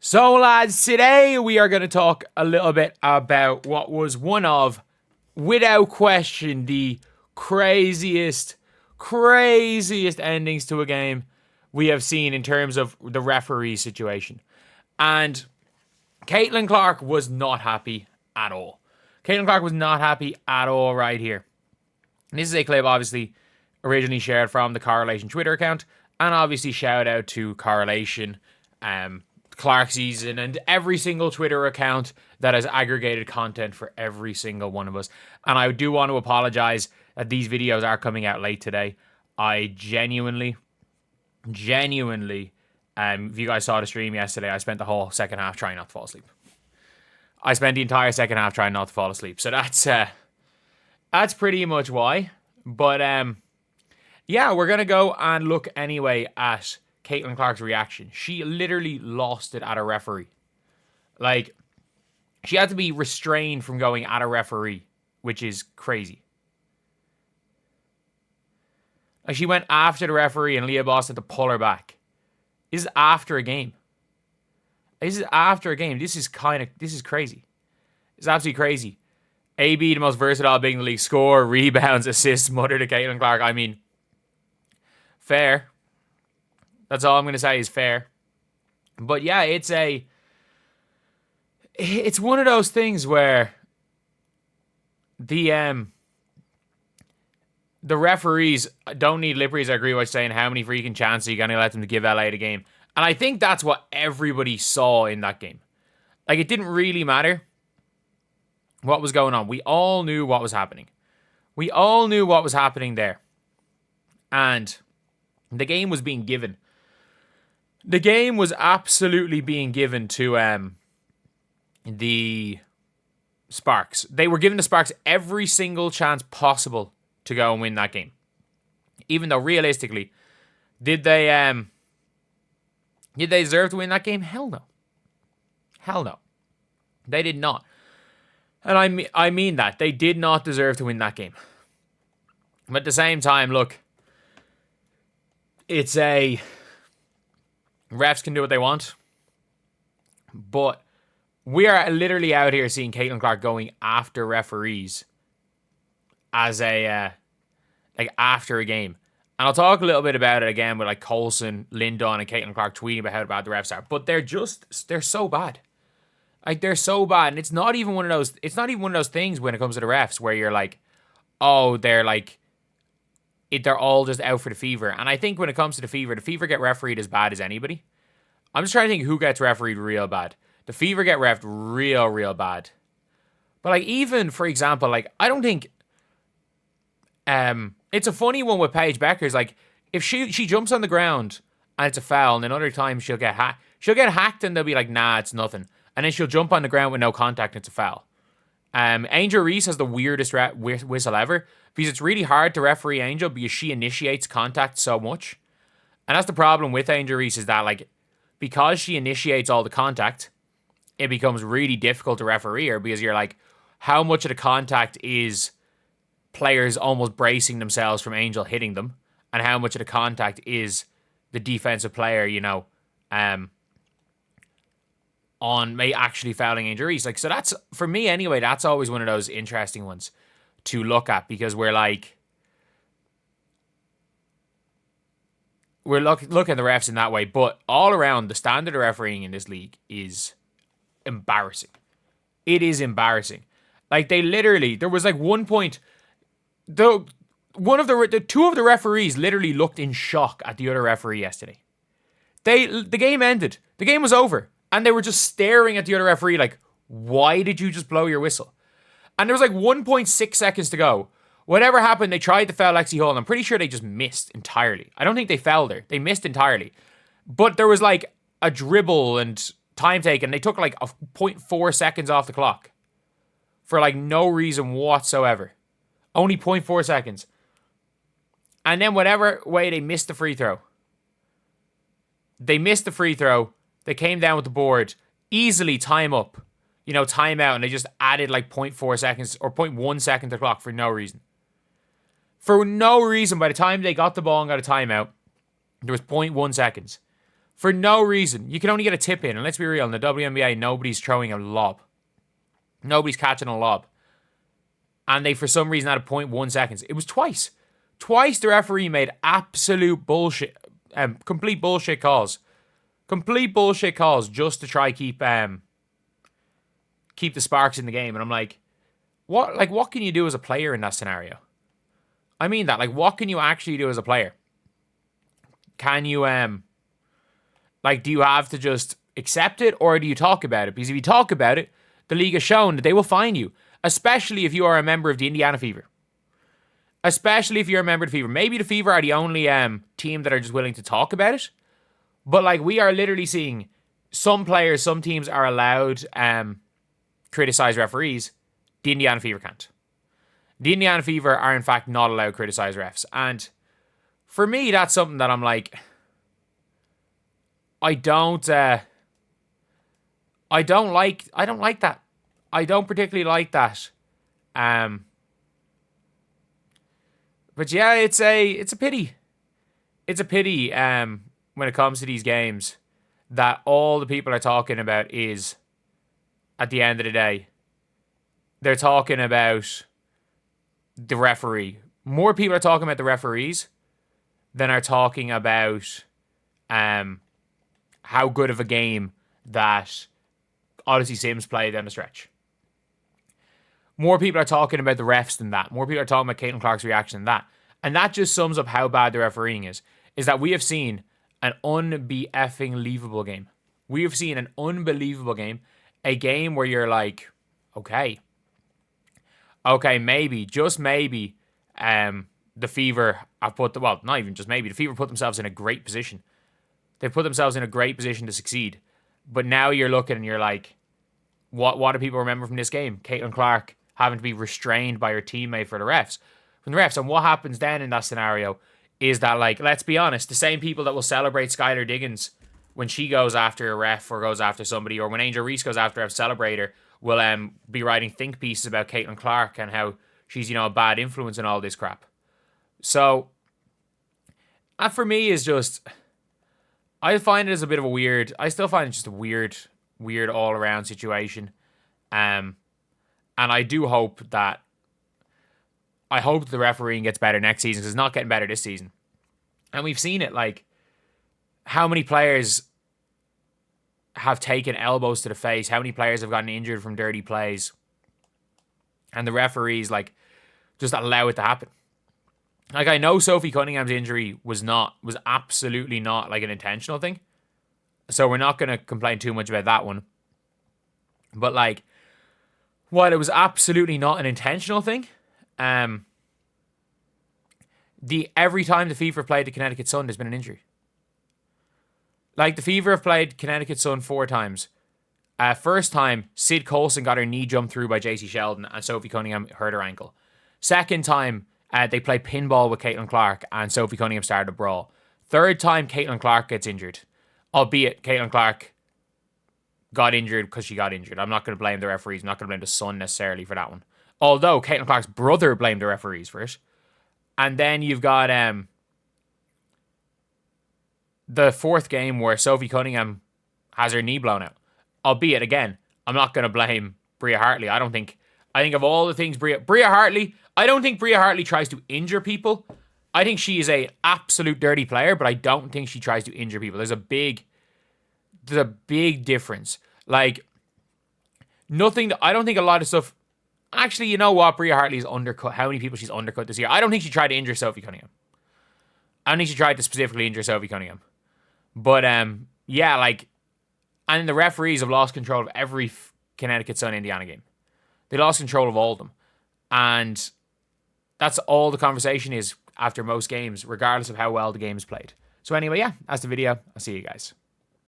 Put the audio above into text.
So, lads, today we are going to talk a little bit about what was one of, without question, the craziest endings to a game we have seen in terms of the referee situation. And Caitlin Clark was not happy at all. Caitlin Clark was not happy at all right here. And this is a clip, obviously, originally shared from the Correlation Twitter account. And obviously, shout out to Correlation, Clark Season, and every single Twitter account that has aggregated content for every single one of us. And I do want to apologize that these videos are coming out late today. I genuinely, if you guys saw the stream yesterday, I spent the whole second half trying not to fall asleep. I spent the entire second half trying not to fall asleep. So that's pretty much why. But yeah, we're going to go and look anyway at Caitlin Clark's reaction. She literally lost it at a referee. Like, she had to be restrained from going at a referee, which is crazy. Like, she went after the referee and Leah Boss had to pull her back. This is after a game. This is crazy. It's absolutely crazy. AB, the most versatile big in the league, score, rebounds, assists, mother to Caitlin Clark. I mean, fair. That's all I'm going to say is fair. But yeah, it's one of those things where the referees don't need lip reads. I agree with what you're saying. How many freaking chances are you going to let them to give LA the game? And I think that's what everybody saw in that game. Like, it didn't really matter what was going on. We all knew what was happening. We all knew what was happening there. And the game was being given. The game was absolutely being given to the Sparks. They were giving the Sparks every single chance possible to go and win that game. Even though realistically, did they deserve to win that game? Hell no. Hell no. They did not. And I mean that. They did not deserve to win that game. But at the same time, look, it's refs can do what they want. But we are literally out here seeing Caitlin Clark going after referees as after a game. And I'll talk a little bit about it again with like Colson, Lindon, and Caitlin Clark tweeting about how bad the refs are. But they're so bad. Like, they're so bad. And it's not even one of those things when it comes to the refs where you're like, oh, they're all just out for the fever. And I think when it comes to the fever get refereed as bad as anybody. I'm just trying to think who gets refereed real bad. The fever get reffed real bad. But like, even, for example, like, I don't think it's a funny one with Paige Bueckers. Like, if she jumps on the ground and it's a foul, and then other times she'll get hacked. She'll get hacked and they'll be like, nah, it's nothing. And then she'll jump on the ground with no contact and it's a foul. Angel Reese has the weirdest whistle ever because it's really hard to referee Angel because she initiates contact so much. And that's the problem with Angel Reese, is that, like, because she initiates all the contact, it becomes really difficult to referee her because you're like, how much of the contact is players almost bracing themselves from Angel hitting them, and how much of the contact is the defensive player, on actually fouling Angel Reese. Like, so that's, for me anyway, that's always one of those interesting ones to look at, because we're like, we're looking at the refs in that way. But all around, the standard of refereeing in this league is embarrassing. It is embarrassing. Like, they literally, there was like one point, two of the referees literally looked in shock at the other referee yesterday. The game ended. The game was over. And they were just staring at the other referee like, why did you just blow your whistle? And there was like 1.6 seconds to go. Whatever happened, they tried to foul Lexi Hall, and I'm pretty sure they just missed entirely. I don't think they fouled her. They missed entirely. But there was like a dribble and time taken. They took like a 0.4 seconds off the clock for like no reason whatsoever. Only 0.4 seconds. And then whatever way they missed the free throw. They came down with the board, easily time up, time out, and they just added like 0.4 seconds or 0.1 second to the clock for no reason. For no reason, by the time they got the ball and got a timeout, there was 0.1 seconds. For no reason. You can only get a tip in. And let's be real, in the WNBA, nobody's throwing a lob. Nobody's catching a lob. And they, for some reason, had a 0.1 seconds. It was twice. Twice the referee made absolute bullshit, complete bullshit calls. Complete bullshit calls just to try keep the sparks in the game. And I'm like, what can you do as a player in that scenario? I mean that. Like, what can you actually do as a player? Can you, do you have to just accept it, or do you talk about it? Because if you talk about it, the league has shown that they will fine you, especially if you are a member of the Indiana Fever. Especially if you're a member of the Fever. Maybe the Fever are the only team that are just willing to talk about it. But, like, we are literally seeing some players, some teams are allowed criticize referees. The Indiana Fever can't. The Indiana Fever are, in fact, not allowed to criticize refs. And for me, that's something that I'm like, I don't like that. I don't particularly like that. But yeah, it's a pity. It's a pity when it comes to these games that all the people are talking about is, at the end of the day, they're talking about the referee. More people are talking about the referees than are talking about how good of a game that Odyssey Sims played down the stretch. More people are talking about the refs than that. More people are talking about Caitlin Clark's reaction than that. And that just sums up how bad the refereeing is that we have seen an unbelievable game. We have seen an unbelievable game. A game where you're like, okay, maybe, just maybe, the Fever have not even just maybe, the Fever put themselves in a great position. They've put themselves in a great position to succeed. But now you're looking and you're like, what do people remember from this game? Caitlin Clark having to be restrained by her teammate from the refs. And what happens then in that scenario is that, like, let's be honest, the same people that will celebrate Skylar Diggins when she goes after a ref or goes after somebody, or when Angel Reese goes after a celebrate her, will be writing think pieces about Caitlin Clark and how she's, a bad influence and all this crap. So, that for me is just, I find it as a bit of a weird, I still find it just a weird all-around situation. And I do hope that, the refereeing gets better next season, because it's not getting better this season. And we've seen it, like, how many players have taken elbows to the face, how many players have gotten injured from dirty plays, and the referees, like, just allow it to happen. Like, I know Sophie Cunningham's injury was absolutely not, like, an intentional thing, so we're not going to complain too much about that one. But, like, while it was absolutely not an intentional thing, every time the Fever played the Connecticut Sun, there's been an injury. Like, the Fever have played Connecticut Sun 4 times. First time, Sid Coulson got her knee jumped through by JC Sheldon, and Sophie Cunningham hurt her ankle. Second time, they played pinball with Caitlin Clark, and Sophie Cunningham started a brawl. Third time, Caitlin Clark gets injured. Albeit, Caitlin Clark got injured because she got injured. I'm not going to blame the referees. I'm not going to blame the Sun necessarily for that one. Although, Caitlin Clark's brother blamed the referees for it. And then you've got the fourth game where Sophie Cunningham has her knee blown out. Albeit, again, I'm not going to blame Bria Hartley. I think of all the things Bria Hartley, I don't think Bria Hartley tries to injure people. I think she is a absolute dirty player, but I don't think she tries to injure people. There's a big difference. Like, I don't think a lot of stuff. Actually, you know what? Bria Hartley's undercut. How many people she's undercut this year? I don't think she tried to injure Sophie Cunningham. I don't think she tried to specifically injure Sophie Cunningham. But, yeah, like, and the referees have lost control of every Connecticut Sun Indiana game. They lost control of all of them. And that's all the conversation is after most games, regardless of how well the game is played. So anyway, yeah, that's the video. I'll see you guys.